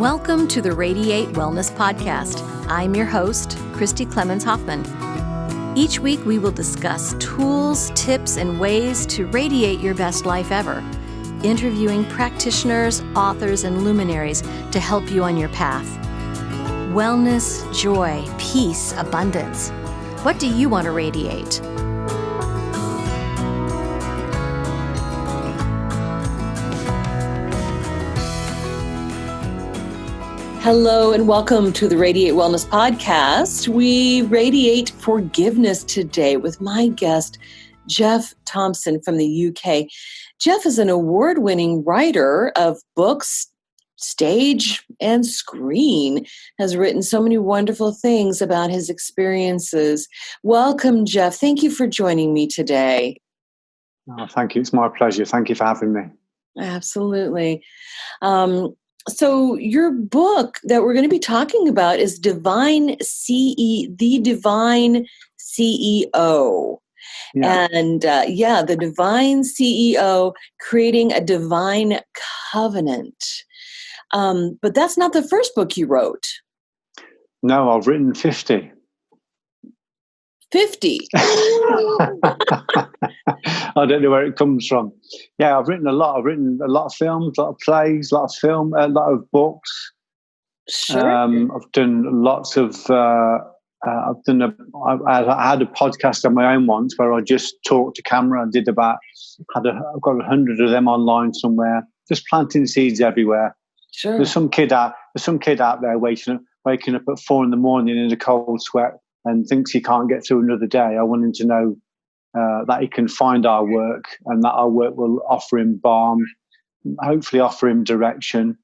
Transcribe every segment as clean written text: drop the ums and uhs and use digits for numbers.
Welcome to the Radiate Wellness Podcast. I'm your host, Christy Clemens Hoffman. Each week we will discuss tools, tips, and ways to radiate your best life ever, interviewing practitioners, authors, and luminaries to help you on your path. Wellness, joy, peace, abundance. What do you want to radiate? Hello and welcome to the Radiate Wellness Podcast. We radiate forgiveness today with my guest, Geoff Thompson from the UK. Geoff is an award-winning writer of books, stage, and screen, has written so many wonderful things about his experiences. Welcome, Geoff. Thank you for joining me today. Oh, thank you. It's my pleasure. Thank you for having me. Absolutely. So your book that we're going to be talking about is The Divine CEO. Yeah. And The Divine CEO, creating a divine covenant. But that's not the first book you wrote. No, I've written 50. 50? I don't know where it comes from. Yeah, I've written a lot. I've written a lot of films, a lot of plays, a lot of books. Sure. I've done lots of. I had a podcast on my own once where I just talked to camera and I've got 100 of them online somewhere, just planting seeds everywhere. Sure. There's some kid out there waking up at 4 a.m. in a cold sweat and thinks he can't get through another day. I want him to know that he can find our work and that our work will offer him balm, hopefully offer him direction,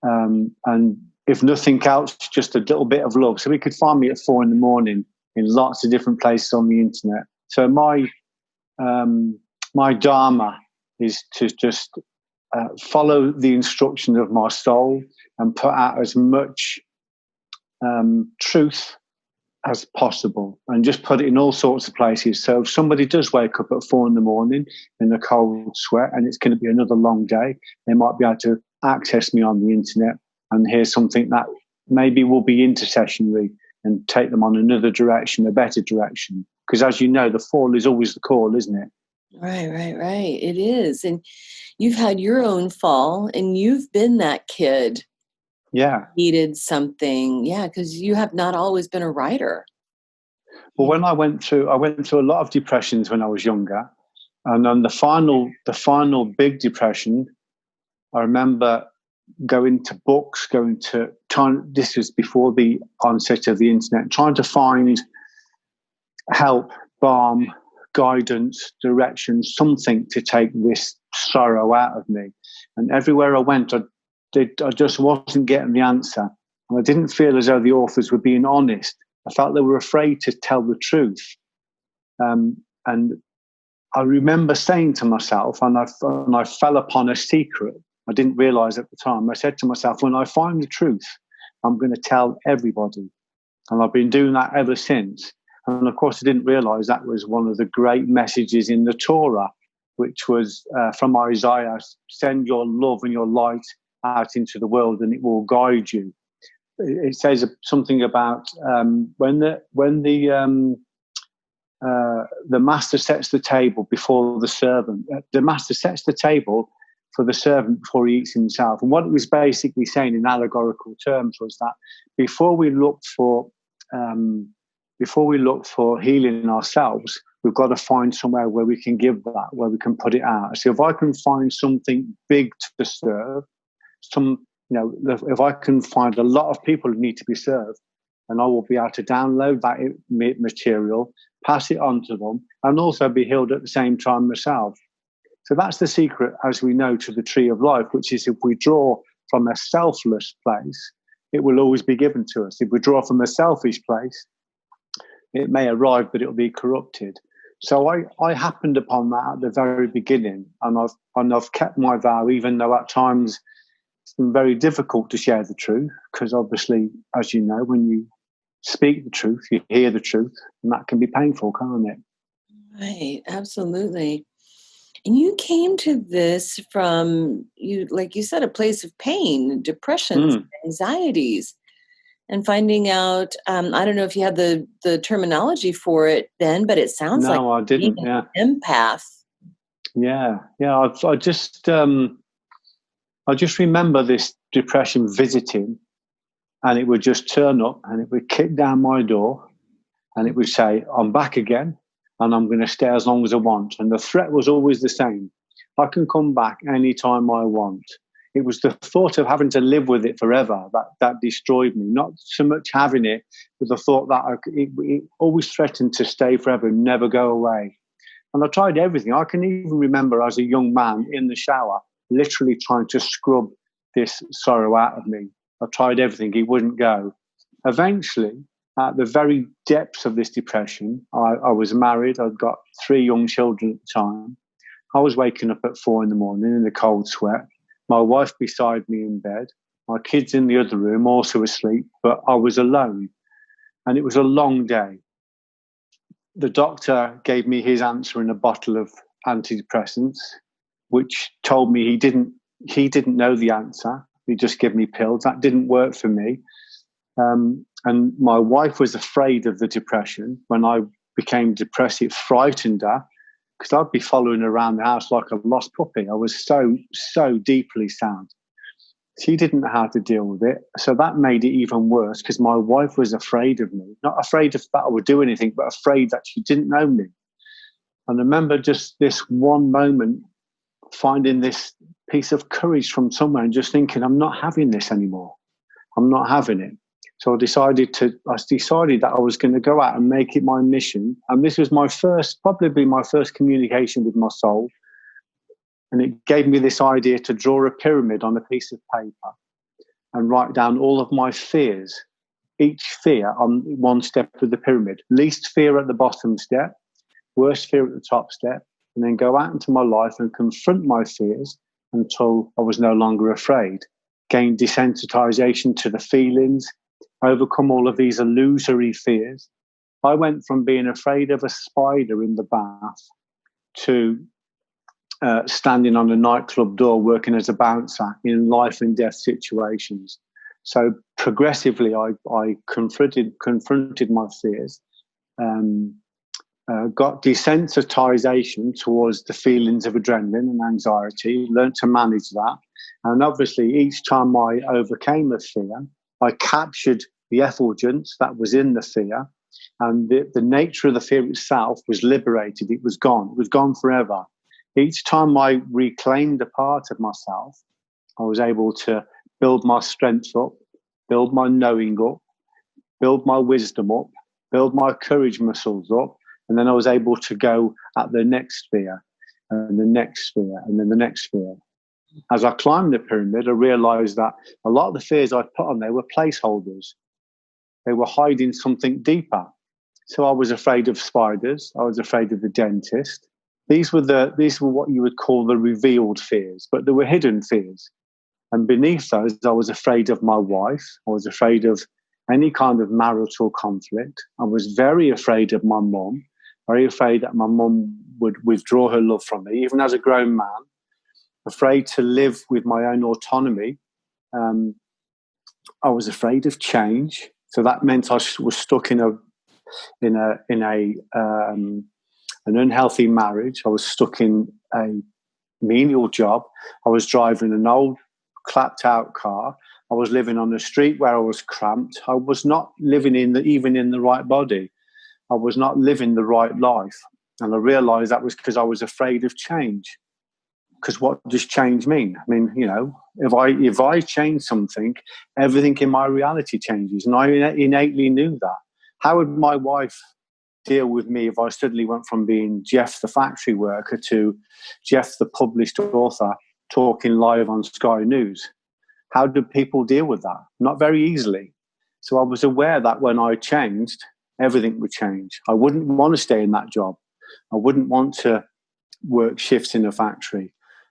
and if nothing else, just a little bit of love. So he could find me at 4 a.m. in lots of different places on the internet. So my dharma is to just follow the instructions of my soul and put out as much truth as possible and just put it in all sorts of places. So if somebody does wake up at 4 a.m. in a cold sweat and it's going to be another long day, they might be able to access me on the internet and hear something that maybe will be intercessionary and take them on another direction, a better direction. Because as you know, the fall is always the call, isn't it? Right. It is. And you've had your own fall and you've been that kid. Yeah. Needed something. Yeah, because you have not always been a writer. Well, when I went through a lot of depressions when I was younger. And then the final big depression, I remember going to books, this was before the onset of the internet, trying to find help, balm, guidance, direction, something to take this sorrow out of me. And everywhere I went, I just wasn't getting the answer. And I didn't feel as though the authors were being honest. I felt they were afraid to tell the truth. And I remember saying to myself, and I fell upon a secret I didn't realize at the time. I said to myself, when I find the truth, I'm going to tell everybody. And I've been doing that ever since. And of course, I didn't realize that was one of the great messages in the Torah, which was from Isaiah, send your love and your light out into the world and it will guide you. It says something about when the master sets the table before the servant. The master sets the table for the servant before he eats himself. And what it was basically saying in allegorical terms was that before we look for healing ourselves, we've got to find somewhere where we can give that, where we can put it out. So if I can find something big to serve, if I can find a lot of people who need to be served, and I will be able to download that material, pass it on to them, and also be healed at the same time myself. So that's the secret, as we know, to the tree of life, which is if we draw from a selfless place, it will always be given to us. If we draw from a selfish place, it may arrive, but it will be corrupted. So I happened upon that at the very beginning, and I've kept my vow, even though at times it's been very difficult to share the truth, because obviously, as you know, when you speak the truth, you hear the truth, and that can be painful, can't it? Right, absolutely. And you came to this from, you, like you said, a place of pain, depressions, anxieties, and finding out, I don't know if you had the terminology for it then, but it sounds like No, I being didn't. an Yeah. empath. Yeah. Yeah. I just remember this depression visiting, and it would just turn up and it would kick down my door and it would say, I'm back again and I'm going to stay as long as I want. And the threat was always the same. I can come back anytime I want. It was the thought of having to live with it forever that destroyed me. Not so much having it, but the thought that it always threatened to stay forever and never go away. And I tried everything. I can even remember as a young man in the shower, literally trying to scrub this sorrow out of me. I tried everything. It wouldn't go. Eventually, at the very depths of this depression, I was married. I'd got 3 young children at the time. I was waking up at 4 a.m. in the cold sweat. My wife beside me in bed. My kids in the other room, also asleep. But I was alone. And it was a long day. The doctor gave me his answer in a bottle of antidepressants, which told me he didn't know the answer. He just gave me pills. That didn't work for me. And my wife was afraid of the depression. When I became depressed, it frightened her because I'd be following around the house like a lost puppy. I was so deeply sad. She didn't know how to deal with it. So that made it even worse because my wife was afraid of me. Not afraid of that I would do anything, but afraid that she didn't know me. And I remember just this one moment finding this piece of courage from somewhere and just thinking, I'm not having this anymore. I'm not having it. So I decided that I was going to go out and make it my mission. And this was probably my first communication with my soul. And it gave me this idea to draw a pyramid on a piece of paper and write down all of my fears, each fear on one step of the pyramid. Least fear at the bottom step, worst fear at the top step, and then go out into my life and confront my fears until I was no longer afraid. Gain desensitization to the feelings, overcome all of these illusory fears. I went from being afraid of a spider in the bath to standing on a nightclub door working as a bouncer in life and death situations. So progressively, I confronted my fears, got desensitization towards the feelings of adrenaline and anxiety, learned to manage that. And obviously, each time I overcame a fear, I captured the effulgence that was in the fear, and the nature of the fear itself was liberated. It was gone. It was gone forever. Each time I reclaimed a part of myself, I was able to build my strength up, build my knowing up, build my wisdom up, build my courage muscles up, and then I was able to go at the next sphere and the next sphere and then the next sphere. As I climbed the pyramid, I realized that a lot of the fears I put on there were placeholders. They were hiding something deeper. So I was afraid of spiders. I was afraid of the dentist. These were what you would call the revealed fears, but they were hidden fears. And beneath those, I was afraid of my wife. I was afraid of any kind of marital conflict. I was very afraid of my mum, very afraid that my mum would withdraw her love from me, even as a grown man, afraid to live with my own autonomy. I was afraid of change. So that meant I was stuck in an unhealthy marriage. I was stuck in a menial job. I was driving an old clapped out car. I was living on a street where I was cramped. I was not living even in the right body. I was not living the right life. And I realized that was because I was afraid of change. Because what does change mean? I mean, if I change something, everything in my reality changes. And I innately knew that. How would my wife deal with me if I suddenly went from being Geoff the factory worker to Geoff the published author talking live on Sky News? How do people deal with that? Not very easily. So I was aware that when I changed, everything would change. I wouldn't want to stay in that job. I wouldn't want to work shifts in a factory.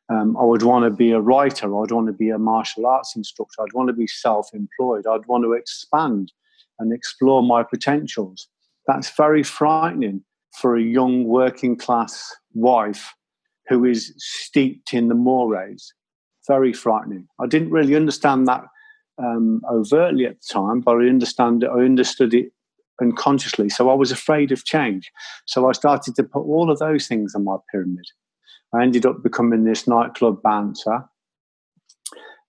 I would want to be a writer. I'd want to be a martial arts instructor. I'd want to be self-employed. I'd want to expand and explore my potentials. That's very frightening for a young working class wife who is steeped in the mores. Very frightening. I didn't really understand that overtly at the time, but I understood it unconsciously. So I was afraid of change. So I started to put all of those things on my pyramid. I ended up becoming this nightclub bouncer.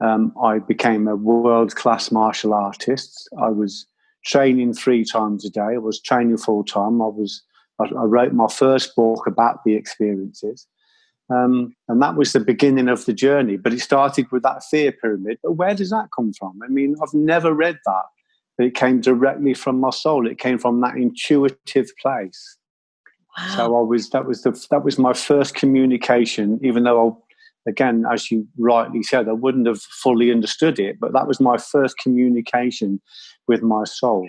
I became a world-class martial artist. I was training 3 times a day. I was training full-time. I wrote my first book about the experiences. And that was the beginning of the journey. But it started with that fear pyramid. But where does that come from? I mean, I've never read that. But it came directly from my soul. It came from that intuitive place. Wow. So that was my first communication, even though again, as you rightly said, I wouldn't have fully understood it, but that was my first communication with my soul,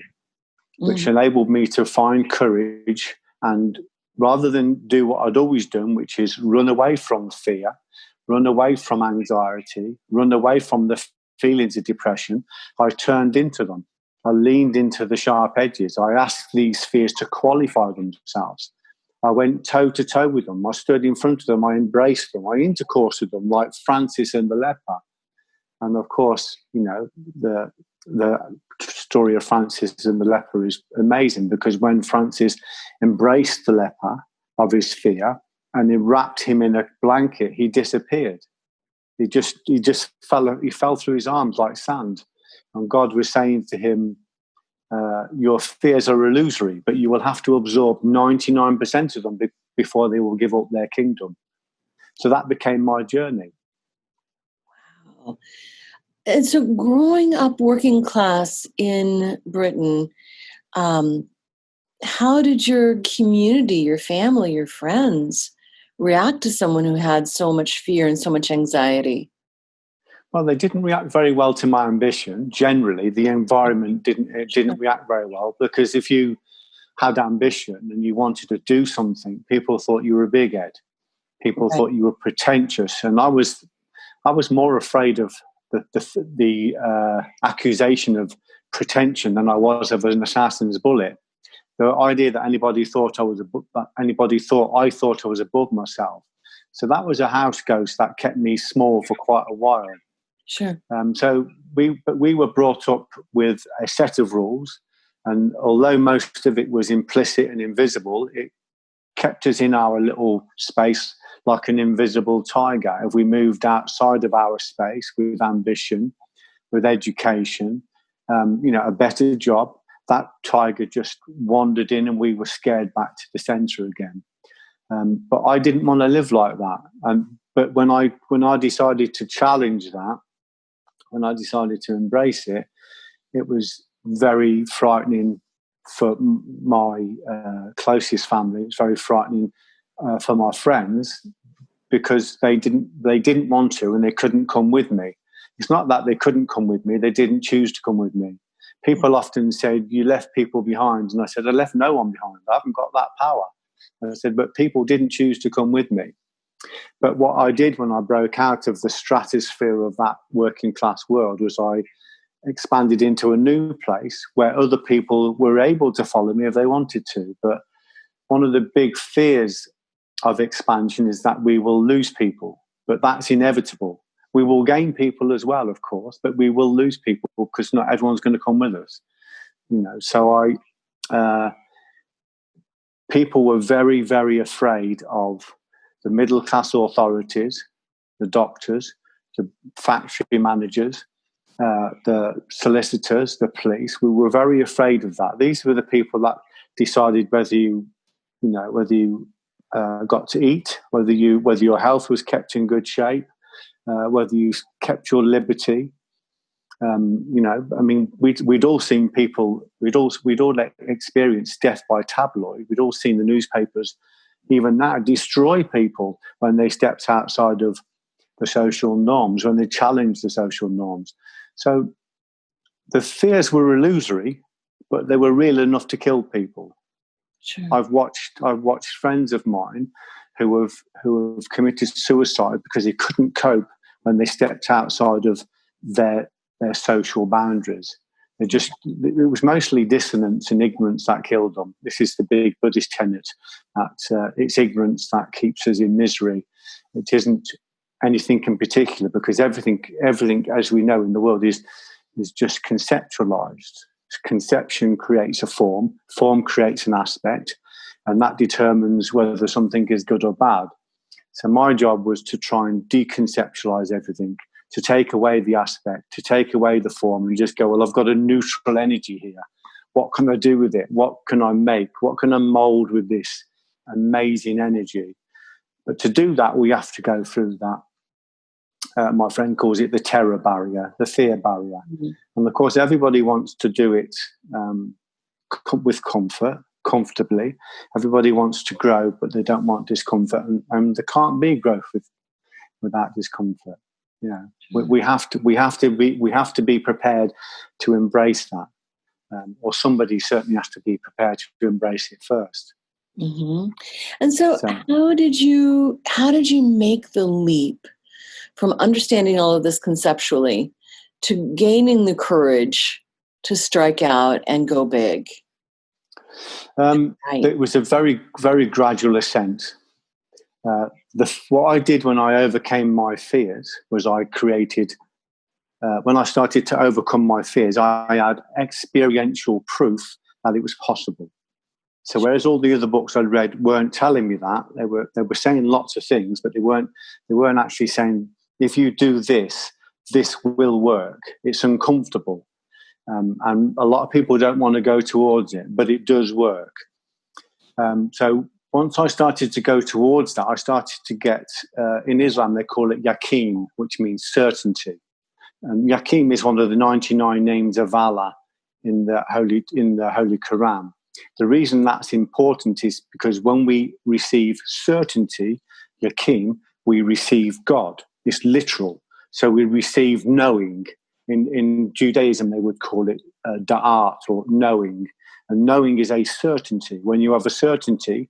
which enabled me to find courage and rather than do what I'd always done, which is run away from fear, run away from anxiety, run away from the feelings of depression, I turned into them. I leaned into the sharp edges. I asked these fears to qualify themselves. I went toe-to-toe with them. I stood in front of them. I embraced them. I intercoursed with them like Francis and the leper. And, of course, you know, the story of Francis and the leper is amazing because when Francis embraced the leper of his fear and he wrapped him in a blanket, he disappeared. He just fell through his arms like sand. And God was saying to him, your fears are illusory, but you will have to absorb 99% of them before they will give up their kingdom. So that became my journey. Wow. And so growing up working class in Britain, how did your community, your family, your friends react to someone who had so much fear and so much anxiety? Well, they didn't react very well to my ambition. Generally, the environment didn't react very well because if you had ambition and you wanted to do something, people thought you were a big head. People thought you were pretentious, and I was more afraid of the accusation of pretension than I was of an assassin's bullet. The idea that anybody thought I thought I was above myself. So that was a house ghost that kept me small for quite a while. Sure. So we were brought up with a set of rules, and although most of it was implicit and invisible, it kept us in our little space like an invisible tiger. If we moved outside of our space with ambition, with education, a better job, that tiger just wandered in and we were scared back to the centre again. But I didn't want to live like that. But when I decided to challenge that, when I decided to embrace it, it was very frightening for my closest family. It was very frightening for my friends because they didn't want to and they couldn't come with me. It's not that they couldn't come with me; they didn't choose to come with me. People often said, "You left people behind," and I said, "I left no one behind. I haven't got that power." And I said, "But people didn't choose to come with me." But what I did when I broke out of the stratosphere of that working class world was I expanded into a new place where other people were able to follow me if they wanted to. But one of the big fears of expansion is that we will lose people, but that's inevitable. We will gain people as well, of course, but we will lose people because not everyone's going to come with us. So people were very, very afraid of the middle class authorities, the doctors, the factory managers, the solicitors, the police. We were very afraid of that. These were the people that decided whether you got to eat, whether your health was kept in good shape, whether you kept your liberty. We'd all seen people. We'd all experienced death by tabloid. We'd all seen the newspapers, even now, destroy people when they stepped outside of the social norms, when they challenged the social norms. So the fears were illusory, but they were real enough to kill people. Sure. I've watched friends of mine who have committed suicide because they couldn't cope when they stepped outside of their social boundaries. It was mostly dissonance and ignorance that killed them. This is the big Buddhist tenet that it's ignorance that keeps us in misery. It isn't anything in particular, because everything, as we know in the world, is just conceptualized. Conception creates a form creates an aspect, and that determines whether something is good or bad. So my job was to try and deconceptualize everything, to take away the aspect, to take away the form, and just go, well, I've got a neutral energy here. What can I do with it? What can I make? What can I mold with this amazing energy? But to do that, we have to go through that. My friend calls it the terror barrier, the fear barrier. Mm-hmm. And of course, everybody wants to do it with comfortably. Everybody wants to grow, but they don't want discomfort. And there can't be growth without discomfort. You know, we have to be prepared to embrace that. Or somebody certainly has to be prepared to embrace it first. Mm-hmm. And so how did you make the leap from understanding all of this conceptually to gaining the courage to strike out and go big? It was a very, very gradual ascent. What I did when I overcame my fears was I created, when I started to overcome my fears, I had experiential proof that it was possible. So whereas all the other books I'd read weren't telling me that, they were saying lots of things, but they weren't actually saying, if you do this, this will work. It's uncomfortable. And a lot of people don't want to go towards it, but it does work. So once I started to go towards that, I started to get, in Islam, they call it yaqeen, which means certainty. And yaqeen is one of the 99 names of Allah in the Holy Quran. The reason that's important is because when we receive certainty, yaqeen, we receive God. It's literal. So we receive knowing. In Judaism, they would call it da'at, or knowing. And knowing is a certainty. When you have a certainty,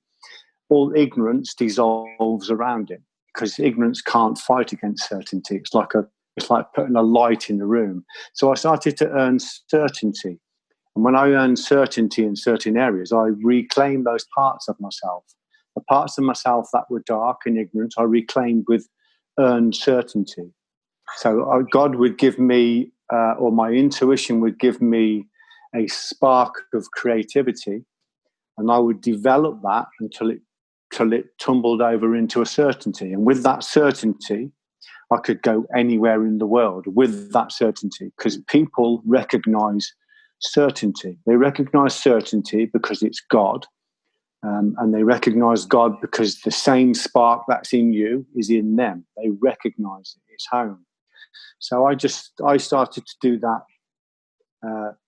all ignorance dissolves around it, because ignorance can't fight against certainty. It's like putting a light in the room. So I started to earn certainty. And when I earned certainty in certain areas, I reclaimed those parts of myself. The parts of myself that were dark and ignorant, I reclaimed with earned certainty. So God would give me, or my intuition would give me, a spark of creativity, and I would develop that until it tumbled over into a certainty. And with that certainty, I could go anywhere in the world with that certainty, because people recognize certainty. They recognize certainty because it's God, and they recognize God because the same spark that's in you is in them. They recognize it. It's home. So I started to do that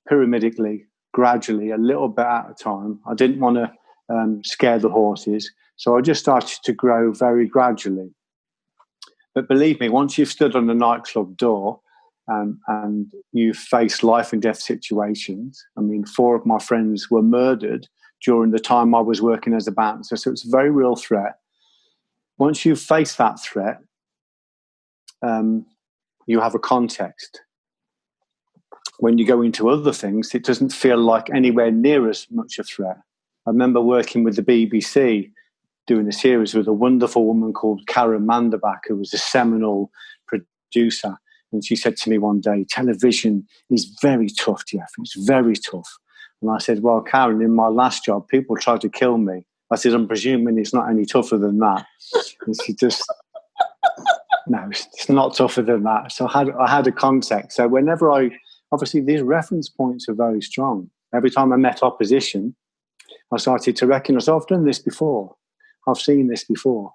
pyramidically, gradually, a little bit at a time. I didn't want to scare the horses, so I just started to grow very gradually. But believe me, once you've stood on a nightclub door and you've faced life and death situations, I mean, 4 of my friends were murdered during the time I was working as a bouncer, so it's a very real threat. Once you've faced that threat, you have a context. When you go into other things, it doesn't feel like anywhere near as much a threat. I remember working with the BBC, doing a series with a wonderful woman called Karen Manderbach, who was a seminal producer. And she said to me one day, television is very tough, Geoff. It's very tough. And I said, well, Karen, in my last job, people tried to kill me. I said, I'm presuming it's not any tougher than that. And she just... No, it's not tougher than that. So I had a context. So whenever obviously these reference points are very strong. Every time I met opposition, I started to recognise, I've done this before. I've seen this before.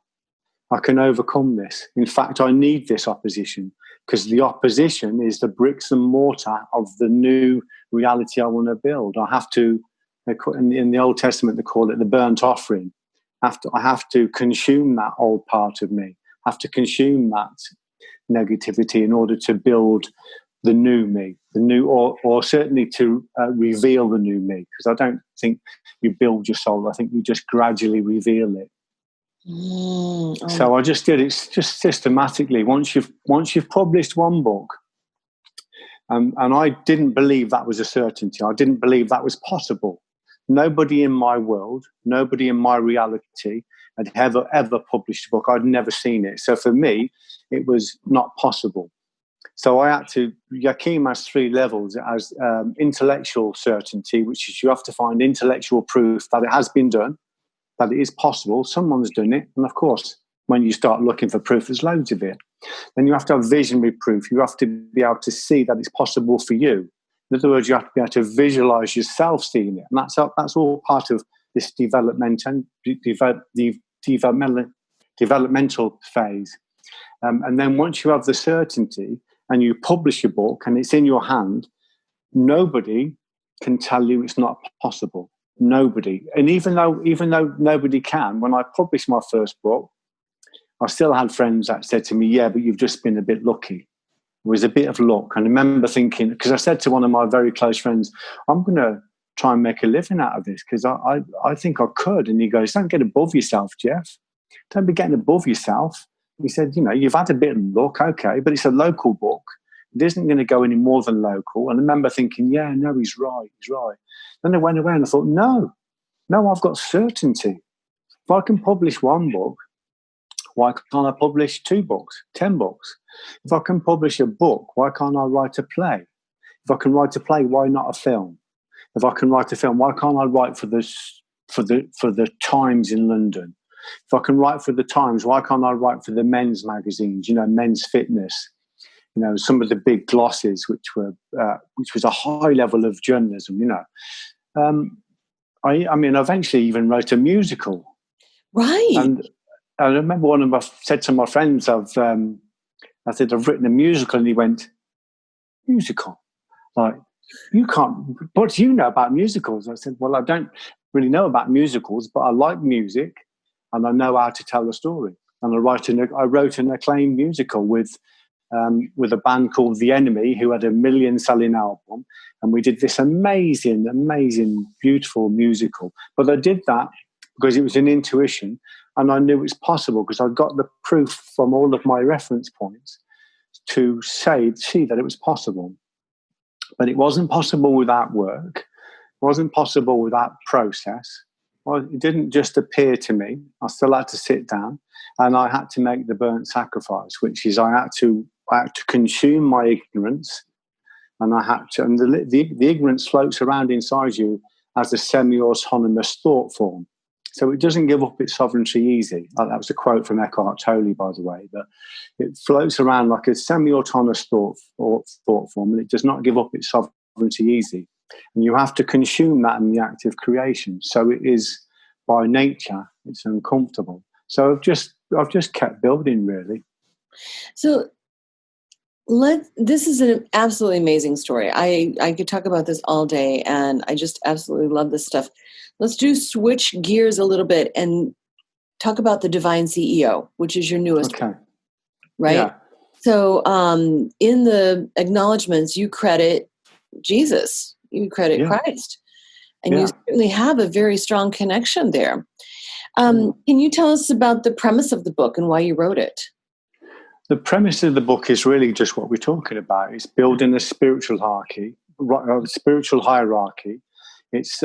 I can overcome this. In fact, I need this opposition, because the opposition is the bricks and mortar of the new reality I want to build. I have to, in the Old Testament, they call it the burnt offering. I have to consume that old part of me. Have to consume that negativity in order to build the new me, or certainly to reveal the new me. Because I don't think you build your soul. I think you just gradually reveal it. So I just did it just systematically. Once you've published one book, and I didn't believe that was a certainty. I didn't believe that was possible. Nobody in my world, nobody in my reality had ever published a book. I'd never seen it. So for me, it was not possible. So I had to, Yakim has 3 levels. It has intellectual certainty, which is you have to find intellectual proof that it has been done, that it is possible. Someone's done it. And of course, when you start looking for proof, there's loads of it. Then you have to have visionary proof. You have to be able to see that it's possible for you. In other words, you have to be able to visualize yourself seeing it. And that's all part of this developmental phase. And then once you have the certainty and you publish your book and it's in your hand, nobody can tell you it's not possible. Nobody. And even though nobody can, when I published my first book, I still had friends that said to me, yeah, but you've just been a bit lucky. It was a bit of luck. And I remember thinking, because I said to one of my very close friends, I'm going to try and make a living out of this because I think I could. And he goes, don't get above yourself, Geoff. Don't be getting above yourself. He said, you've had a bit of luck, okay, but it's a local book. It isn't going to go any more than local. And I remember thinking, yeah, no, he's right. Then I went away and I thought, no, I've got certainty. If I can publish one book, why can't I publish 2 books, 10 books? If I can publish a book, why can't I write a play? If I can write a play, why not a film? If I can write a film, why can't I write for the Times in London? If I can write for the Times, why can't I write for the men's magazines? Men's Fitness. Some of the big glosses, which was a high level of journalism. I eventually even wrote a musical. Right. And I remember said to my friends, I said, I've written a musical, and he went, musical? Like, you can't, what do you know about musicals? I said, well, I don't really know about musicals, but I like music and I know how to tell a story. And I wrote an acclaimed musical with a band called The Enemy, who had a 1 million selling album. And we did this amazing, beautiful musical. But I did that because it was an intuition. And I knew it was possible because I got the proof from all of my reference points to see that it was possible. But it wasn't possible without work. It wasn't possible without process. Well, it didn't just appear to me. I still had to sit down and I had to make the burnt sacrifice, which is I had to consume my ignorance, and the ignorance floats around inside you as a semi-autonomous thought form. So it doesn't give up its sovereignty easy. That was a quote from Eckhart Tolle, by the way. But it floats around like a semi-autonomous thought form, and it does not give up its sovereignty easy. And you have to consume that in the act of creation. So it is, by nature, it's uncomfortable. So I've just kept building, really. So this is an absolutely amazing story. I could talk about this all day, and I just absolutely love this stuff. Let's switch gears a little bit and talk about The Divine CEO, which is your newest book, right? Yeah. So in the acknowledgments, you credit Jesus, you credit Christ, and you certainly have a very strong connection there. Can you tell us about the premise of the book and why you wrote it? The premise of the book is really just what we're talking about. It's building a spiritual hierarchy. It's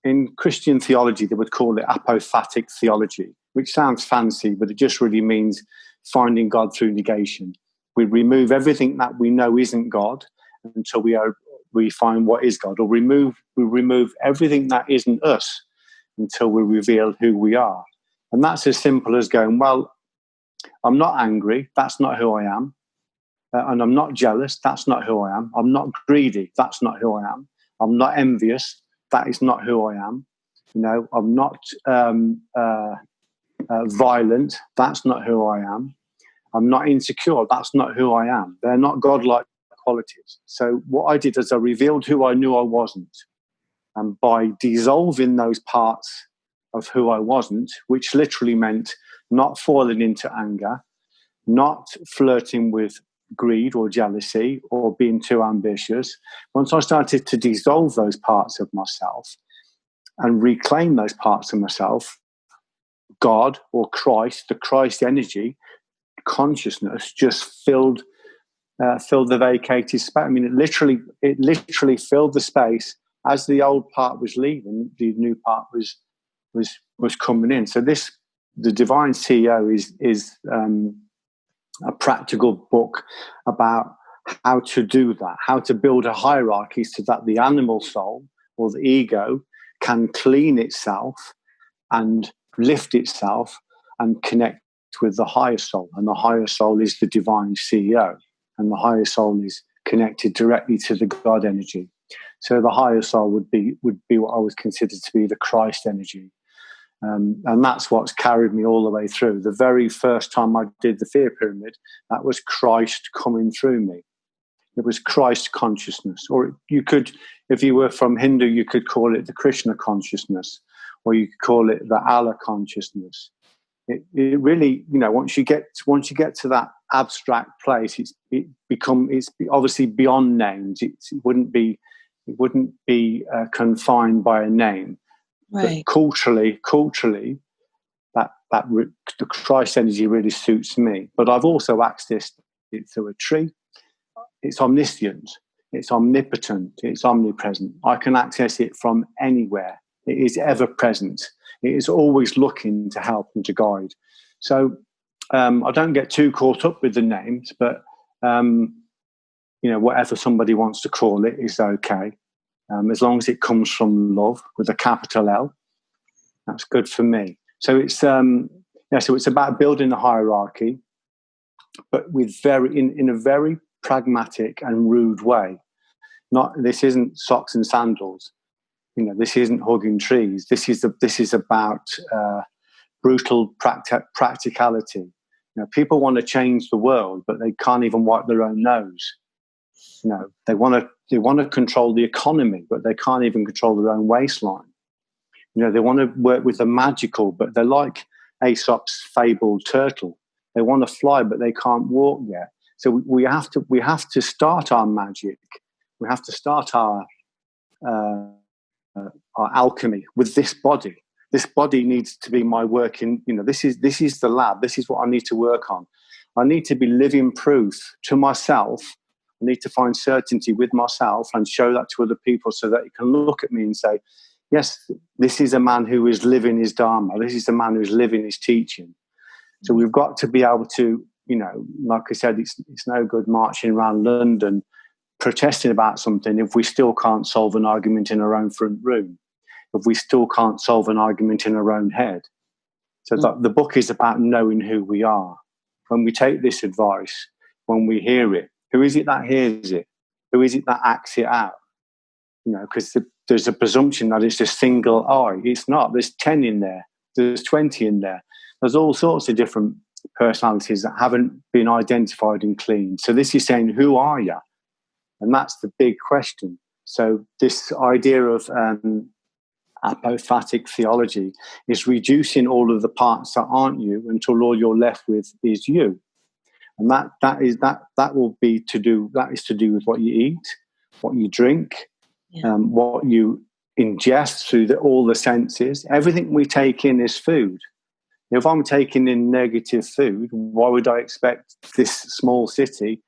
in Christian theology, they would call it apophatic theology, which sounds fancy, but it just really means finding God through negation. We remove everything that we know isn't God until we find what is God, or we remove everything that isn't us until we reveal who we are. And that's as simple as going, well, I'm not angry, that's not who I am. And I'm not jealous, that's not who I am. I'm not greedy, that's not who I am. I'm not envious, that is not who I am. I'm not violent, that's not who I am. I'm not insecure, that's not who I am. They're not godlike qualities. So what I did is I revealed who I knew I wasn't. And by dissolving those parts of who I wasn't, which literally meant not falling into anger, not flirting with greed or jealousy or being too ambitious. Once I started to dissolve those parts of myself and reclaim those parts of myself, God or Christ, the Christ energy, consciousness just filled the vacated space. I mean, it literally filled the space. As the old part was leaving, the new part was was coming in. So the Divine CEO is a practical book about how to do that, how to build a hierarchy so that the animal soul or the ego can clean itself and lift itself and connect with the higher soul. And the higher soul is the divine CEO. And the higher soul is connected directly to the God energy. So the higher soul would be what I would consider to be the Christ energy. And that's what's carried me all the way through. The very first time I did the fear pyramid, that was Christ coming through me. It was Christ consciousness. Or you could, if you were from Hindu, you could call it the Krishna consciousnness, or you could call it the Allah consciousness. It really, once you get to that abstract place, it's obviously beyond names. It wouldn't be confined by a name. Right. But culturally, the Christ energy really suits me. But I've also accessed it through a tree. It's omniscient. It's omnipotent. It's omnipresent. I can access it from anywhere. It is ever present. It is always looking to help and to guide. So I don't get too caught up with the names, but whatever somebody wants to call it is okay. As long as it comes from love with a capital L, that's good for me. So it's so it's about building a hierarchy, but with in a very pragmatic and rude way. This isn't socks and sandals. This isn't hugging trees. This is about brutal practicality. People want to change the world, but they can't even wipe their own nose. They want to control the economy, but they can't even control their own waistline. They want to work with the magical, but they're like Aesop's fabled turtle. They want to fly, but they can't walk yet. So we have to start our magic. We have to start our alchemy with this body. This body needs to be my work in. This is the lab. This is what I need to work on. I need to be living proof to myself. I need to find certainty with myself and show that to other people so that you can look at me and say, yes, this is a man who is living his dharma. This is a man who's living his teaching. So we've got to be able to, like I said, it's no good marching around London protesting about something if we still can't solve an argument in our own front room, if we still can't solve an argument in our own head. So the book is about knowing who we are. When we take this advice, when we hear it, who is it that hears it? Who is it that acts it out? Because there's a presumption that it's a single eye. It's not. There's 10 in there. There's 20 in there. There's all sorts of different personalities that haven't been identified and cleaned. So this is saying, who are you? And that's the big question. So this idea of apophatic theology is reducing all of the parts that aren't you until all you're left with is you. And that is to do with what you eat, what you drink, what you ingest through all the senses. Everything we take in is food. If I'm taking in negative food, why would I expect this small city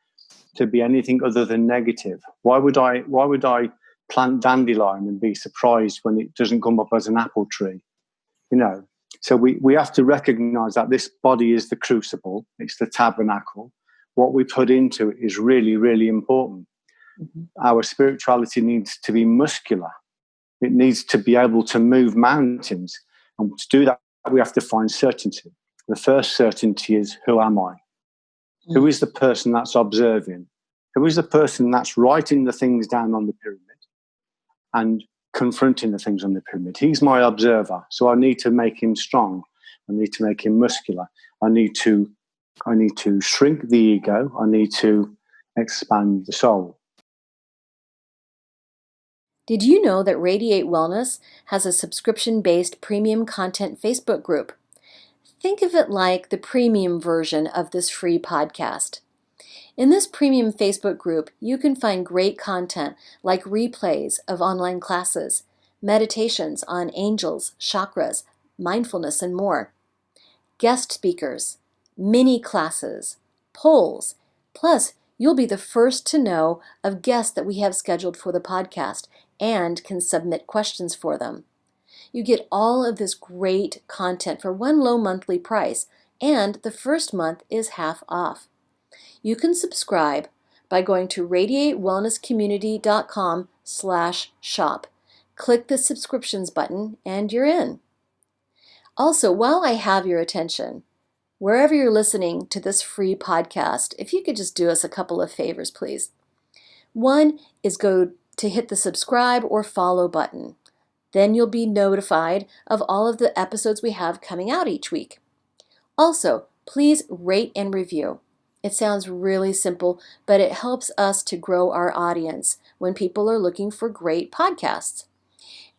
to be anything other than negative? Why would I plant dandelion and be surprised when it doesn't come up as an apple tree? So we have to recognize that this body is the crucible, it's the tabernacle. What we put into it is really, really important. Mm-hmm. Our spirituality needs to be muscular. It needs to be able to move mountains. And to do that, we have to find certainty. The first certainty is, who am I? Mm-hmm. Who is the person that's observing? Who is the person that's writing the things down on the pyramid and confronting the things on the pyramid? He's my observer. So I need to make him strong. I need to make him muscular. I need to shrink the ego. I need to expand the soul. Did you know that Radiate Wellness has a subscription-based premium content Facebook group? Think of it like the premium version of this free podcast. In this premium Facebook group, you can find great content like replays of online classes, meditations on angels, chakras, mindfulness, and more, guest speakers, mini classes, polls, plus you'll be the first to know of guests that we have scheduled for the podcast and can submit questions for them. You get all of this great content for one low monthly price, and the first month is half off. You can subscribe by going to radiatewellnesscommunity.com/shop. Click the subscriptions button and you're in. Also, while I have your attention, wherever you're listening to this free podcast, if you could just do us a couple of favors, please. One is go to hit the subscribe or follow button. Then you'll be notified of all of the episodes we have coming out each week. Also, please rate and review. It sounds really simple, but it helps us to grow our audience when people are looking for great podcasts.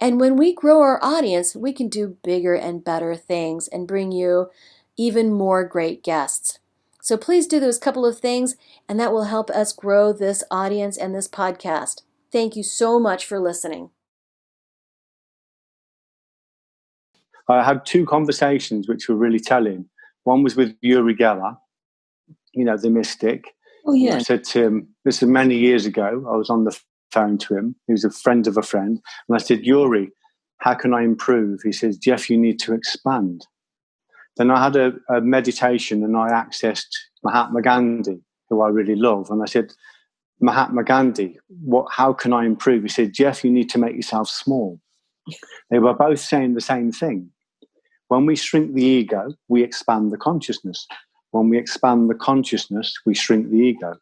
And when we grow our audience, we can do bigger and better things and bring you even more great guests. So please do those couple of things, and that will help us grow this audience and this podcast. Thank you so much for listening. I had two conversations which were really telling. One was with Uri Geller, the mystic. Oh, yeah. I said to him, this is many years ago, I was on the phone to him. He was a friend of a friend. And I said, Uri, how can I improve? He says, Geoff, you need to expand. Then I had a meditation and I accessed Mahatma Gandhi, who I really love. And I said, Mahatma Gandhi, how can I improve? He said, Geoff, you need to make yourself small. They were both saying the same thing. When we shrink the ego, we expand the consciousness. When we expand the consciousness, we shrink the ego.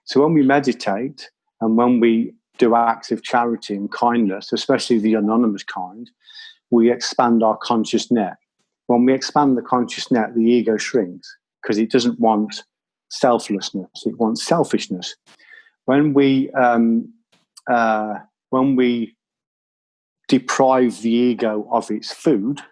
So when we meditate and when we do acts of charity and kindness, especially the anonymous kind, we expand our conscious net. When we expand the conscious net, the ego shrinks because it doesn't want selflessness; it wants selfishness. When we deprive the ego of its food,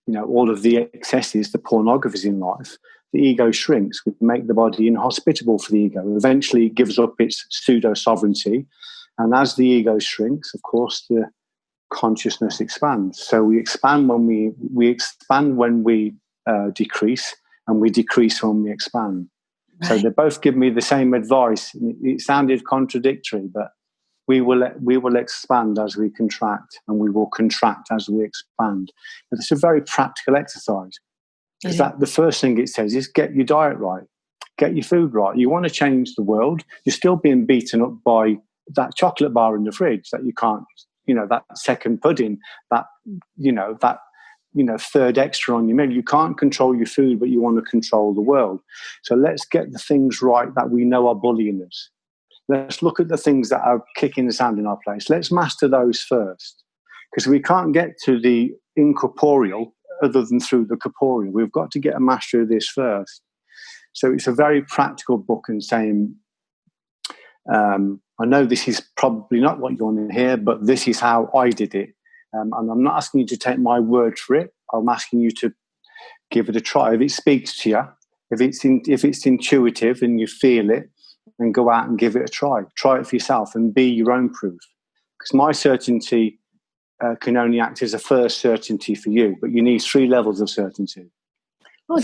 all of the excesses, the pornographies in life, the ego shrinks. We make the body inhospitable for the ego. Eventually, it gives up its pseudo-sovereignty. And as the ego shrinks, of course, the consciousness expands. So we expand when we expand when we decrease, and we decrease when we expand. Right. So they both give me the same advice. It sounded contradictory, but we will expand as we contract, and we will contract as we expand. But it's a very practical exercise. Because that the first thing it says is get your diet right, get your food right. You want to change the world. You're still being beaten up by that chocolate bar in the fridge that you can't, that second pudding, that third extra on your meal. You can't control your food, but you want to control the world. So let's get the things right that we know are bullying us. Let's look at the things that are kicking the sand in our place. Let's master those first, because we can't get to the incorporeal other than through the corporeal. We've got to get a mastery of this first. So it's a very practical book and saying, I know this is probably not what you want to hear, but this is how I did it. And I'm not asking you to take my word for it. I'm asking you to give it a try. If it speaks to you, if it's intuitive and you feel it, then go out and give it a try. Try it for yourself and be your own proof. Because my certainty can only act as a first certainty for you, but you need 3 levels of certainty. The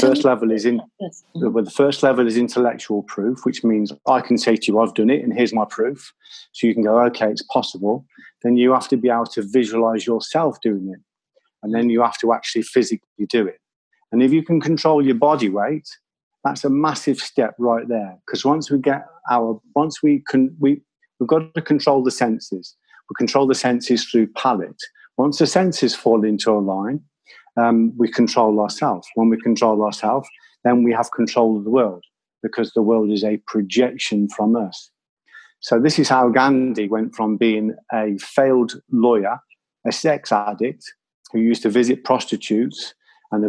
first level is intellectual proof, which means I can say to you, I've done it, and here's my proof. So you can go, okay, it's possible. Then you have to be able to visualize yourself doing it. And then you have to actually physically do it. And if you can control your body weight, that's a massive step right there. Because we've got to control the senses. We control the senses through palate. Once the senses fall into a line, we control ourselves. When we control ourselves, then we have control of the world, because the world is a projection from us. So this is how Gandhi went from being a failed lawyer, a sex addict who used to visit prostitutes, and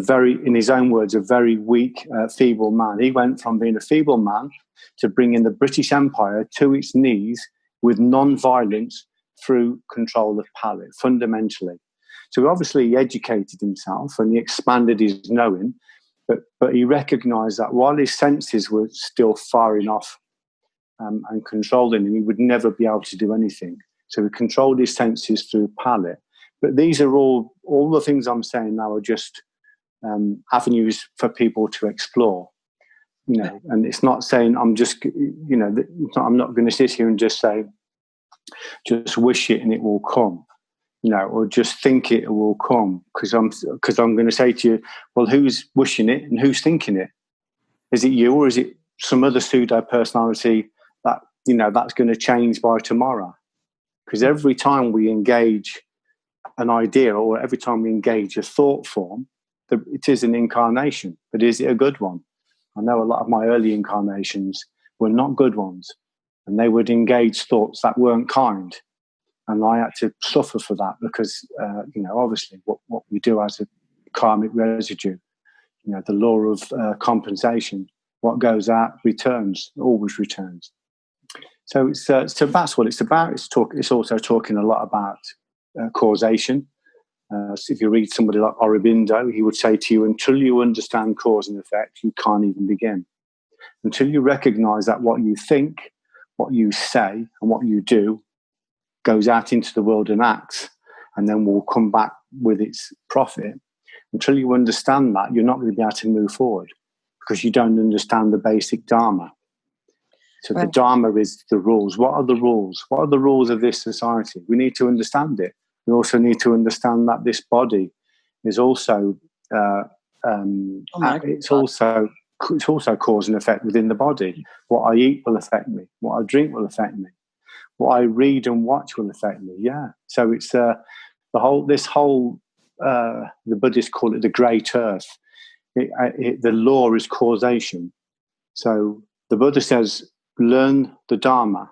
in his own words, a very weak, feeble man. He went from being a feeble man to bringing the British Empire to its knees with non-violence through control of palate, fundamentally. So obviously he educated himself and he expanded his knowing, but he recognized that while his senses were still firing off and controlling him, he would never be able to do anything. So he controlled his senses through palate. But these are all the things I'm saying now are just avenues for people to explore. And it's not saying I'm just, I'm not going to sit here and just say, just wish it and it will come. or just think it will come, because I'm going to say to you, well, who's wishing it and who's thinking it? Is it you, or is it some other pseudo personality that that's going to change by tomorrow? Because every time we engage an idea, or every time we engage a thought form, it is an incarnation. But is it a good one? I know a lot of my early incarnations were not good ones, and they would engage thoughts that weren't kind. And I had to suffer for that because, obviously what we do as a karmic residue, the law of compensation, what goes out returns, always returns. So that's what it's about. It's also talking a lot about causation. So if you read somebody like Aurobindo, he would say to you, until you understand cause and effect, you can't even begin. Until you recognize that what you think, what you say, and what you do goes out into the world and acts, and then will come back with its profit. Until you understand that, you're not going to be able to move forward, because you don't understand the basic Dharma. So right. The Dharma is the rules. What are the rules? What are the rules of this society? We need to understand it. We also need to understand that this body is also it's also cause and effect within the body. What I eat will affect me. What I drink will affect me. What I read and watch will affect me. Yeah. So it's the Buddhists call it the great earth. The law is causation. So the Buddha says, learn the Dharma,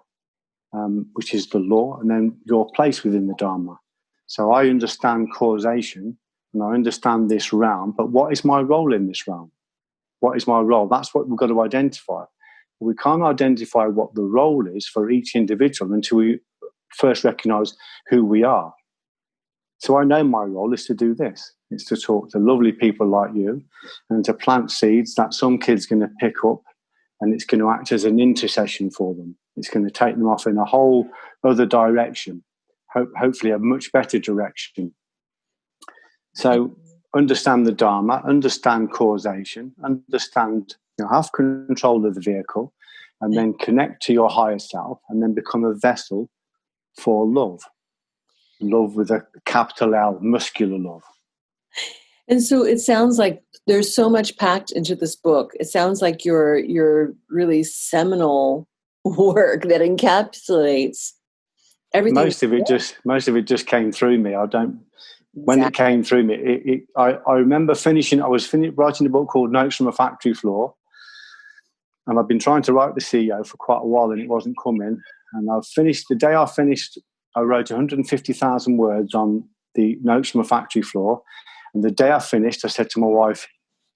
which is the law, and then your place within the Dharma. So I understand causation and I understand this realm, but what is my role in this realm? What is my role? That's what we've got to identify. We can't identify what the role is for each individual until we first recognize who we are. So I know my role is to do this. It's to talk to lovely people like you and to plant seeds that some kid's going to pick up, and it's going to act as an intercession for them. It's going to take them off in a whole other direction, hopefully a much better direction. So understand the Dharma, understand causation, understand, have control of the vehicle, and then connect to your higher self, and then become a vessel for love. Love with a capital L, muscular love. And so it sounds like there's so much packed into this book. It sounds like your really seminal work that encapsulates everything. Most of it just came through me. When it came through me, I remember I was writing a book called Notes from a Factory Floor, and I've been trying to write the CEO for quite a while, and it wasn't coming. And the day I finished, I wrote 150,000 words on the Notes from a Factory Floor. And the day I finished, I said to my wife,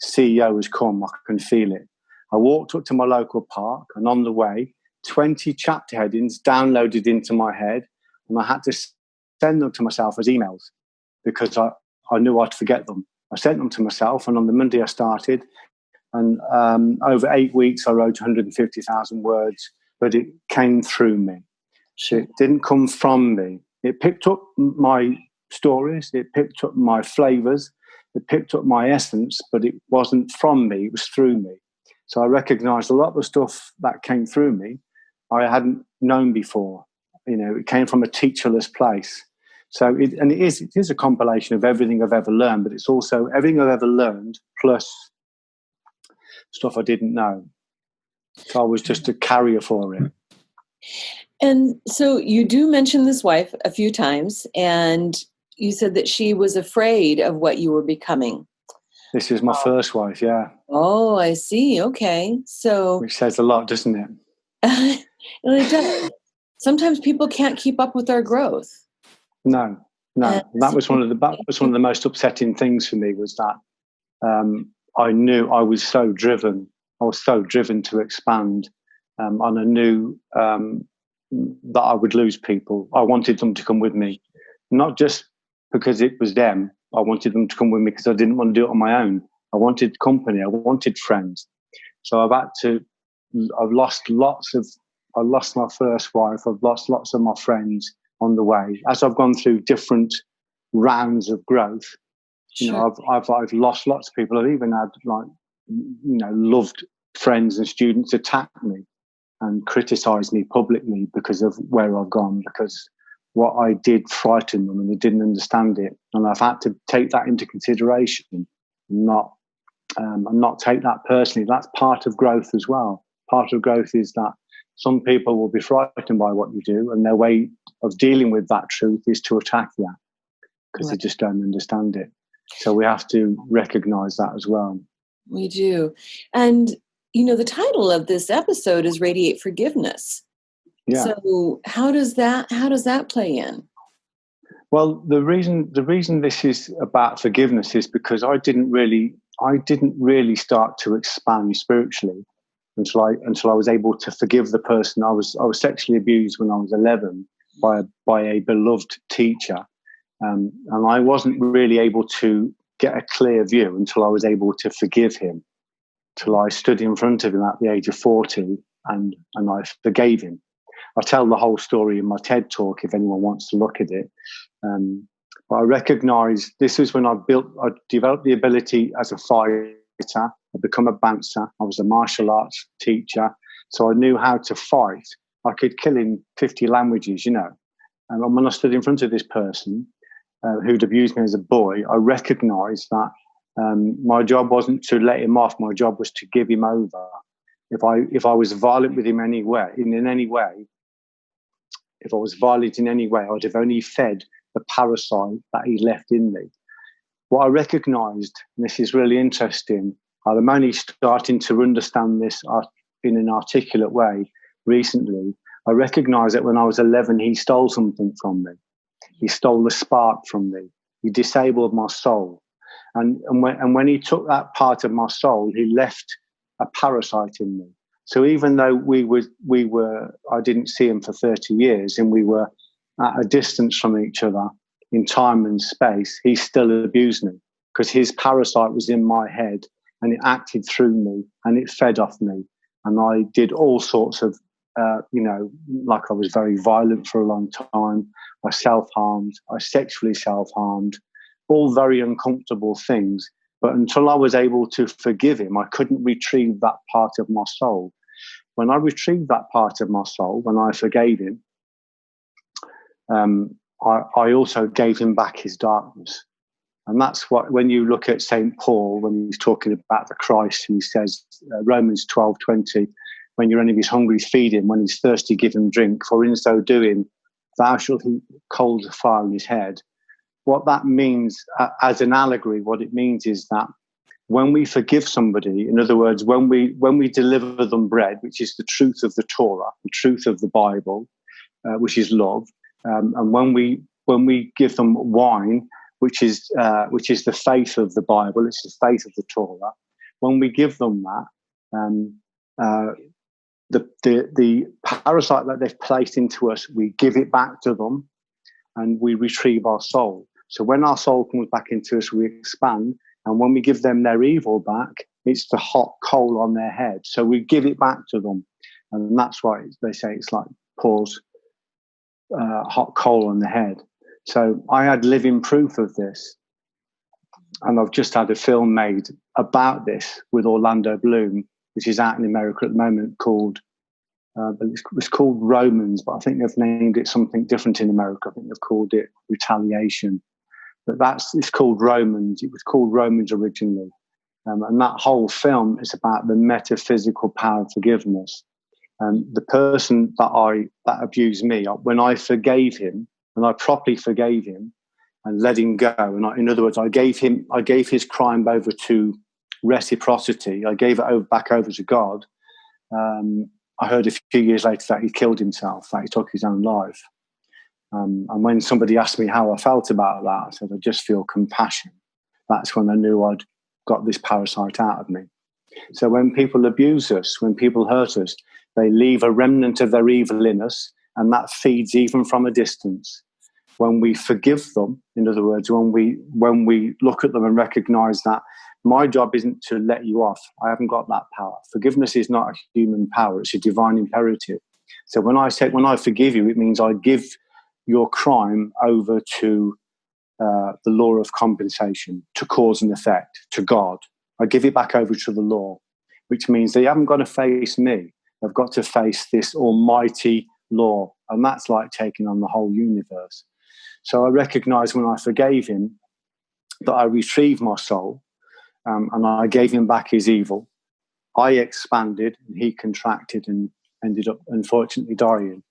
CEO has come, I can feel it. I walked up to my local park, and on the way, 20 chapter headings downloaded into my head, and I had to send them to myself as emails because I knew I'd forget them. I sent them to myself, and on the Monday I started, and over 8 weeks I wrote 150,000 words, but it came through me. So it didn't come from me. It picked up my stories, it picked up my flavors, it picked up my essence, but it wasn't from me, it was through me. So I recognized a lot of the stuff that came through me I hadn't known before. It came from a teacherless place. So it is a compilation of everything I've ever learned, but it's also everything I've ever learned plus stuff I didn't know. So I was just a carrier for it. And so you do mention this wife a few times, and you said that she was afraid of what you were becoming. This is my first wife, yeah. Oh, I see. Okay. So which says a lot, doesn't it? Well, it does. Sometimes people can't keep up with their growth. No. That was one of the most upsetting things for me, was that I knew I was so driven. I was so driven to expand, and I knew that I would lose people. I wanted them to come with me, not just because it was them. I wanted them to come with me because I didn't want to do it on my own. I wanted company. I wanted friends. So I lost my first wife. I've lost lots of my friends on the way. As I've gone through different rounds of growth, Sure. I've lost lots of people. I've even had loved friends and students attack me and criticize me publicly because of where I've gone, because what I did frightened them and they didn't understand it. And I've had to take that into consideration and not take that personally. That's part of growth as well. Part of growth is that some people will be frightened by what you do, and their way of dealing with that truth is to attack that because they just don't understand it. So we have to recognize that as well. We do. And, the title of this episode is Radiate Forgiveness. Yeah. So how does that play in? Well, the reason this is about forgiveness is because I didn't really start to expand spiritually until I was able to forgive the person. I was sexually abused when I was 11 by a beloved teacher, and I wasn't really able to get a clear view until I was able to forgive him. Till I stood in front of him at the age of 40 and I forgave him. I tell the whole story in my TED talk if anyone wants to look at it. But I recognise this is when I developed the ability as a fighter. I'd become a bouncer. I was a martial arts teacher. So I knew how to fight. I could kill in 50 languages, And when I stood in front of this person who'd abused me as a boy, I recognised that my job wasn't to let him off. My job was to give him over. If I was violent with him in any way, if I was violent in any way, I'd have only fed the parasite that he left in me. What I recognised, and this is really interesting, I'm only starting to understand this in an articulate way recently. I recognised that when I was 11, he stole something from me. He stole the spark from me. He disabled my soul. And when he took that part of my soul, he left a parasite in me. So even though we were, I didn't see him for 30 years and we were at a distance from each other in time and space, he still abused me because his parasite was in my head and it acted through me and it fed off me. And I did all sorts of, like I was very violent for a long time. I self-harmed, I sexually self-harmed, all very uncomfortable things. But until I was able to forgive him, I couldn't retrieve that part of my soul. When I retrieved that part of my soul, when I forgave him, I also gave him back his darkness. And that's what, when you look at St. Paul, when he's talking about the Christ, he says, Romans 12:20, when your enemy is hungry, feed him. When he's thirsty, give him drink. For in so doing, thou shalt heap coals of fire on his head. What that means, as an allegory, what it means is that when we forgive somebody, in other words, when we deliver them bread, which is the truth of the Torah, the truth of the Bible, which is love, and when we give them wine, which is the faith of the Bible, it's the faith of the Torah. When we give them that, the parasite that they've placed into us, we give it back to them, and we retrieve our soul. So when our soul comes back into us, we expand. And when we give them their evil back, it's the hot coal on their head. So we give it back to them. And that's why they say it's like pours hot coal on the head. So I had living proof of this. And I've just had a film made about this with Orlando Bloom, which is out in America at the moment, called it's called Romans, but I think they've named it something different in America. I think they've called it Retaliation. But it's called Romans. It was called Romans originally. And that whole film is about the metaphysical power of forgiveness. And the person that abused me, when I forgave him, and I properly forgave him and let him go, and in other words, I gave his crime over to reciprocity. I gave it back over to God. I heard a few years later that he killed himself, that he took his own life. And when somebody asked me how I felt about that, I said, I just feel compassion. That's when I knew I'd got this parasite out of me. So when people abuse us, when people hurt us, they leave a remnant of their evil in us, and that feeds even from a distance. When we forgive them, in other words, when we look at them and recognize that my job isn't to let you off. I haven't got that power. Forgiveness is not a human power. It's a divine imperative. So when I forgive you, it means I give your crime over to the law of compensation, to cause and effect, to God. I give it back over to the law, which means they haven't got to face me. They've got to face this almighty, law, and that's like taking on the whole universe. So I recognized when I forgave him that I retrieved my soul, and I gave him back his evil. I expanded and he contracted and ended up unfortunately dying.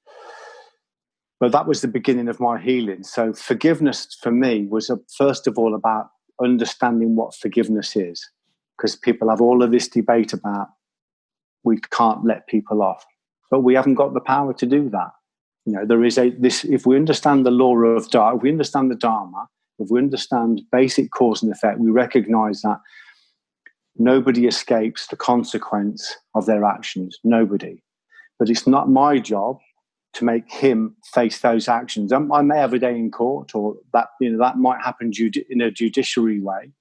But that was the beginning of my healing. So forgiveness for me was first of all about understanding what forgiveness is, because people have all of this debate about we can't let people off, but we haven't got the power to do that. You know, there is this. If we understand the law of Dharma, if we understand the Dharma, if we understand basic cause and effect, we recognise that nobody escapes the consequence of their actions. Nobody. But it's not my job to make him face those actions. I may have a day in court, or that that might happen in a judiciary way.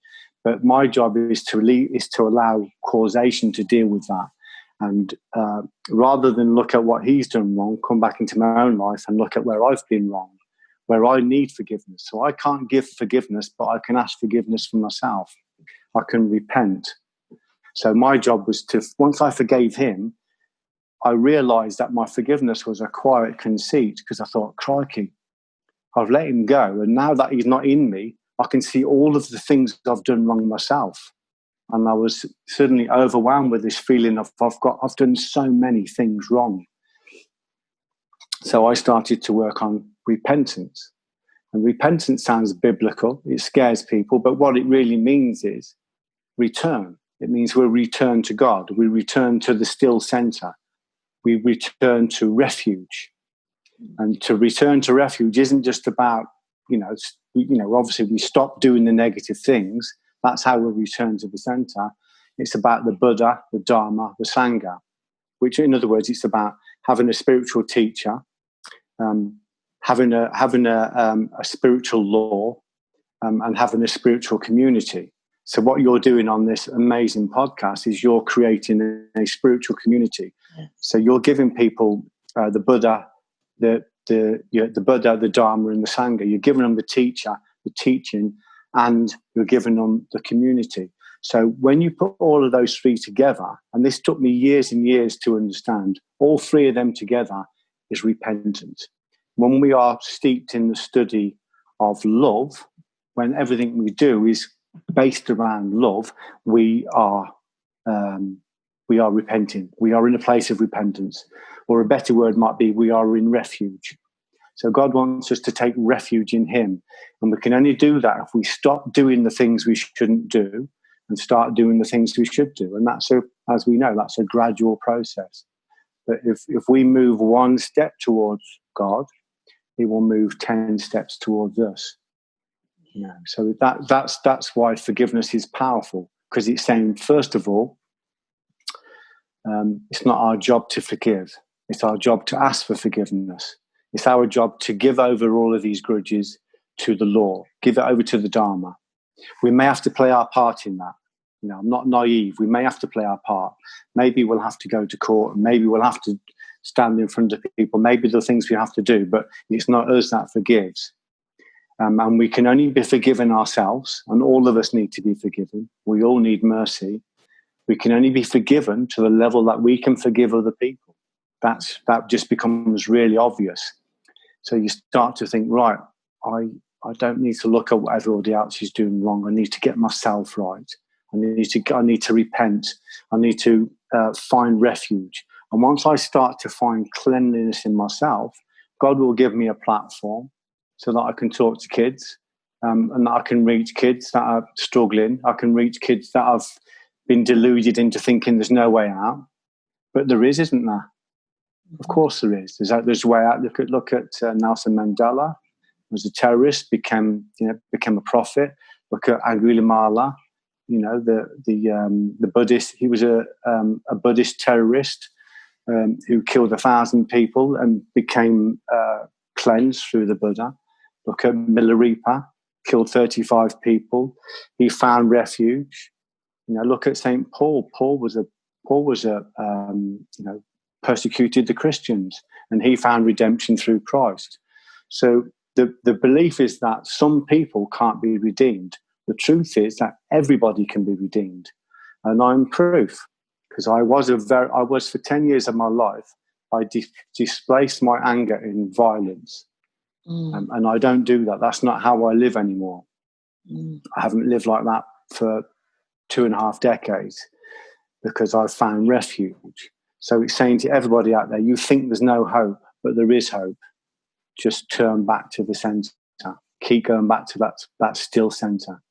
But my job is to allow causation to deal with that. And rather than look at what he's done wrong, come back into my own life and look at where I've been wrong, where I need forgiveness. So I can't give forgiveness, but I can ask forgiveness for myself. I can repent. So my job was once I forgave him, I realized that my forgiveness was a quiet conceit, because I thought, crikey, I've let him go. And now that he's not in me, I can see all of the things I've done wrong myself. And I was suddenly overwhelmed with this feeling of I've done so many things wrong. So I started to work on repentance. And repentance sounds biblical. It scares people. But what it really means is return. It means we return to God. We return to the still center. We return to refuge. And to return to refuge isn't just about, obviously we stop doing the negative things. That's how we return to the center. It's about the Buddha, the Dharma, the Sangha, which, in other words, it's about having a spiritual teacher, having a spiritual law, and having a spiritual community. So what you're doing on this amazing podcast is you're creating a spiritual community. So you're giving people the Buddha, the Buddha, the Dharma, and the Sangha. You're giving them the teacher, the teaching, and you're giving them the community. So when you put all of those three together, and this took me years and years to understand, all three of them together is repentance. When we are steeped in the study of love, when everything we do is based around love, we are repenting. We are in a place of repentance, or a better word might be we are in refuge. So God wants us to take refuge in him. And we can only do that if we stop doing the things we shouldn't do and start doing the things we should do. And as we know, that's a gradual process. But if we move one step towards God, he will move 10 steps towards us. So that's why forgiveness is powerful, because it's saying, first of all, it's not our job to forgive. It's our job to ask for forgiveness. It's our job to give over all of these grudges to the law, give it over to the Dharma. We may have to play our part in that. I'm not naive. We may have to play our part. Maybe we'll have to go to court, and maybe we'll have to stand in front of people. Maybe the things we have to do, but it's not us that forgives. And we can only be forgiven ourselves, and all of us need to be forgiven. We all need mercy. We can only be forgiven to the level that we can forgive other people. That just becomes really obvious. So you start to think, right, I don't need to look at what everybody else is doing wrong. I need to get myself right. I need to repent. I need to find refuge. And once I start to find cleanliness in myself, God will give me a platform so that I can talk to kids, and that I can reach kids that are struggling. I can reach kids that have been deluded into thinking there's no way out. But there is, isn't there? Of course there is. There's a way out. Look at Nelson Mandela. He was a terrorist, became a prophet. Look at Angulimala. The Buddhist. He was a Buddhist terrorist who killed 1,000 people and became cleansed through the Buddha. Look at Milarepa, killed 35 people. He found refuge. Look at Saint Paul. Paul was persecuted the Christians, and he found redemption through Christ. So the belief is that some people can't be redeemed. The truth is that everybody can be redeemed, and I'm proof, because I was for 10 years of my life I displace my anger in violence. And I don't do that. That's not how I live anymore. I haven't lived like that for 2.5 decades because I've found refuge. So it's saying to everybody out there, you think there's no hope, but there is hope. Just turn back to the center. Keep going back to that still center.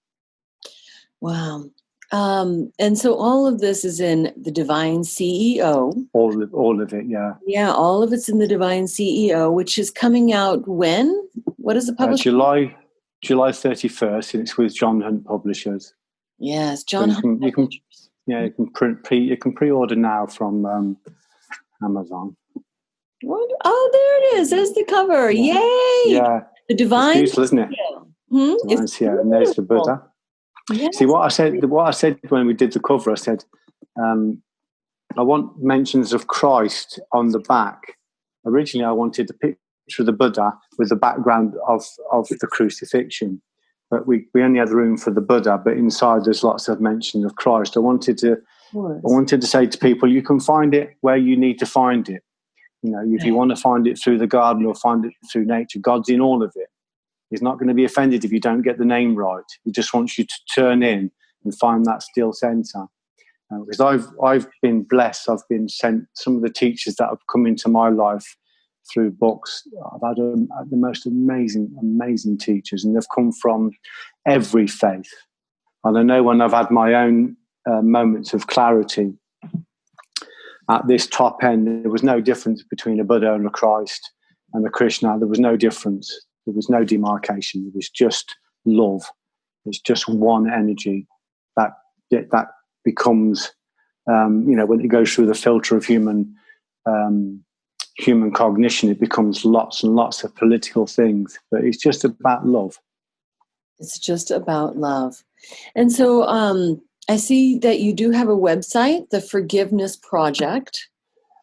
Wow. And so all of this is in The Divine CEO. All of it, yeah. Yeah, all of it's in The Divine CEO, which is coming out when? What is the publisher? July 31st, and it's with John Hunt Publishers. Yes, John Hunt. You can pre-order now from Amazon. What? Oh, there it is. There's the cover. Yeah. Yay! Yeah, The Divine. it's beautiful, isn't it? Divine CEO, and there's the Buddha. Yes. See what I said when we did the cover. I said, I want mentions of Christ on the back. Originally, I wanted the picture of the Buddha with the background of the crucifixion, but we only had room for the Buddha. But inside, there's lots of mention of Christ. I wanted to say to people, you can find it where you need to find it. You know, if you want to find it through the garden or find it through nature, God's in all of it. He's not going to be offended if you don't get the name right. He just wants you to turn in and find that still center. Because I've been blessed. I've been sent some of the teachers that have come into my life through books. I've had the most amazing teachers, and they've come from every faith. And I know when I've had my own moments of clarity at this top end, there was no difference between a Buddha and a Christ and a Krishna. There was no difference. There was no demarcation. It was just love. It's just one energy that becomes, when it goes through the filter of human cognition, it becomes lots and lots of political things. But it's just about love. It's just about love. And so I see that you do have a website, The Forgiveness Project.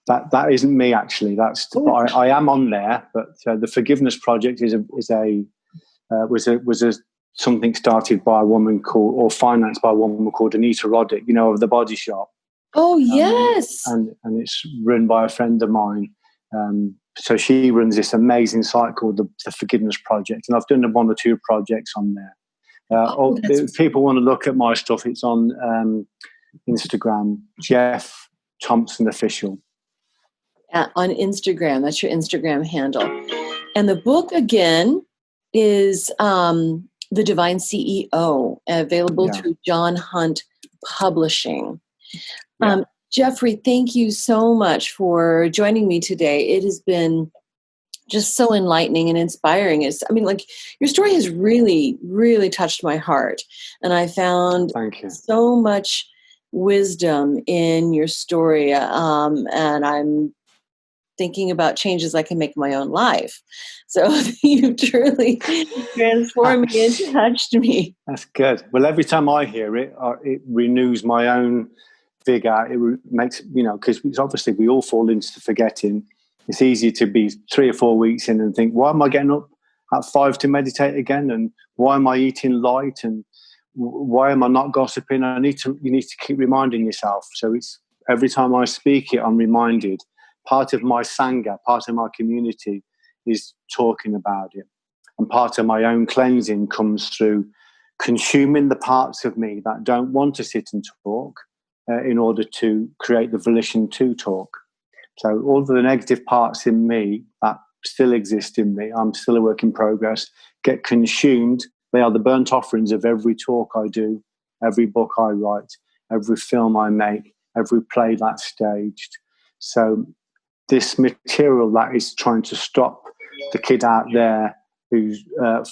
That isn't me, actually. I am on there, but the Forgiveness Project was something started by a woman or financed by a woman called Anita Roddick, of The Body Shop. Oh yes, and it's run by a friend of mine. So she runs this amazing site called the Forgiveness Project, and I've done 1 or 2 projects on there. If people want to look at my stuff, it's on Instagram, Geoff Thompson Official. On Instagram. That's your Instagram handle. And the book, again, is The Divine CEO, available through John Hunt Publishing. Yeah. Jeffrey, thank you so much for joining me today. It has been just so enlightening and inspiring. Your story has really, really touched my heart. And I found so much wisdom in your story. And I'm thinking about changes I can make in my own life. So you truly transformed me and touched me. That's good. Well, every time I hear it, it renews my own vigor. It makes, because obviously we all fall into the forgetting. It's easy to be 3 or 4 weeks in and think, why am I getting up at 5 to meditate again? And why am I eating light? And why am I not gossiping? You need to keep reminding yourself. So it's every time I speak it, I'm reminded. Part of my Sangha, part of my community is talking about it. And part of my own cleansing comes through consuming the parts of me that don't want to sit and talk in order to create the volition to talk. So all the negative parts in me that still exist in me, I'm still a work in progress, get consumed. They are the burnt offerings of every talk I do, every book I write, every film I make, every play that's staged. So this material that is trying to stop the kid out there who's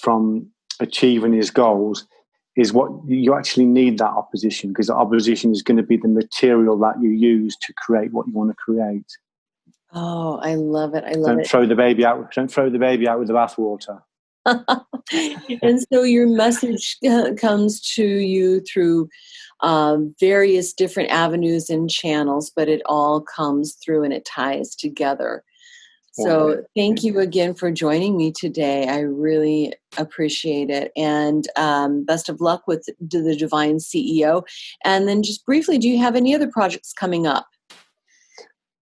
from achieving his goals is what you actually need, that opposition, because the opposition is going to be the material that you use to create what you want to create. Oh, I love it. Don't throw the baby out with the bathwater. And so your message comes to you through various different avenues and channels, but it all comes through and it ties together. So thank you again for joining me today. I really appreciate it. And best of luck with the Divine CEO. And then just briefly, do you have any other projects coming up?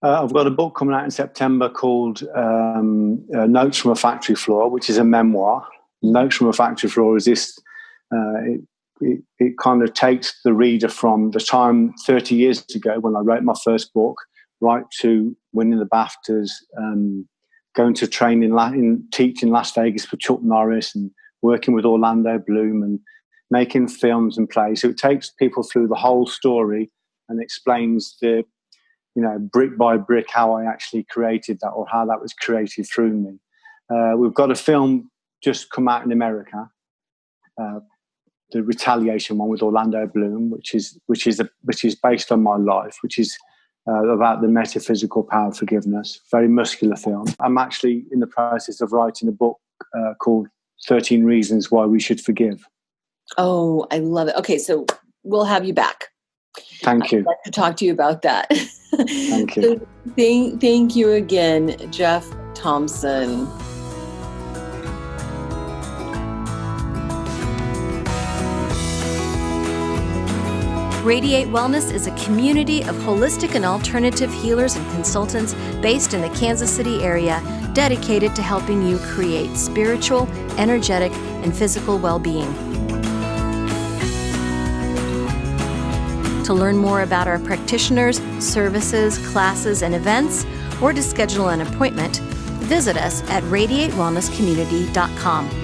I've got a book coming out in September called Notes from a Factory Floor, which is a memoir. Notes from a Factory Floor is this, it kind of takes the reader from the time 30 years ago when I wrote my first book, right to winning the BAFTAs, going to train teach in Las Vegas for Chuck Norris and working with Orlando Bloom and making films and plays. So it takes people through the whole story and explains brick by brick how I actually created that, or how that was created through me. We've got a film just come out in America, the Retaliation one with Orlando Bloom, which is based on my life, which is about the metaphysical power of forgiveness. Very muscular film. I'm actually in the process of writing a book called 13 Reasons Why We Should Forgive. Oh, I love it. Okay, so we'll have you back. Thank you. I'd like to talk to you about that. Thank you. So thank you again, Geoff Thompson. Radiate Wellness is a community of holistic and alternative healers and consultants based in the Kansas City area, dedicated to helping you create spiritual, energetic, and physical well-being. To learn more about our practitioners, services, classes, and events, or to schedule an appointment, visit us at radiatewellnesscommunity.com.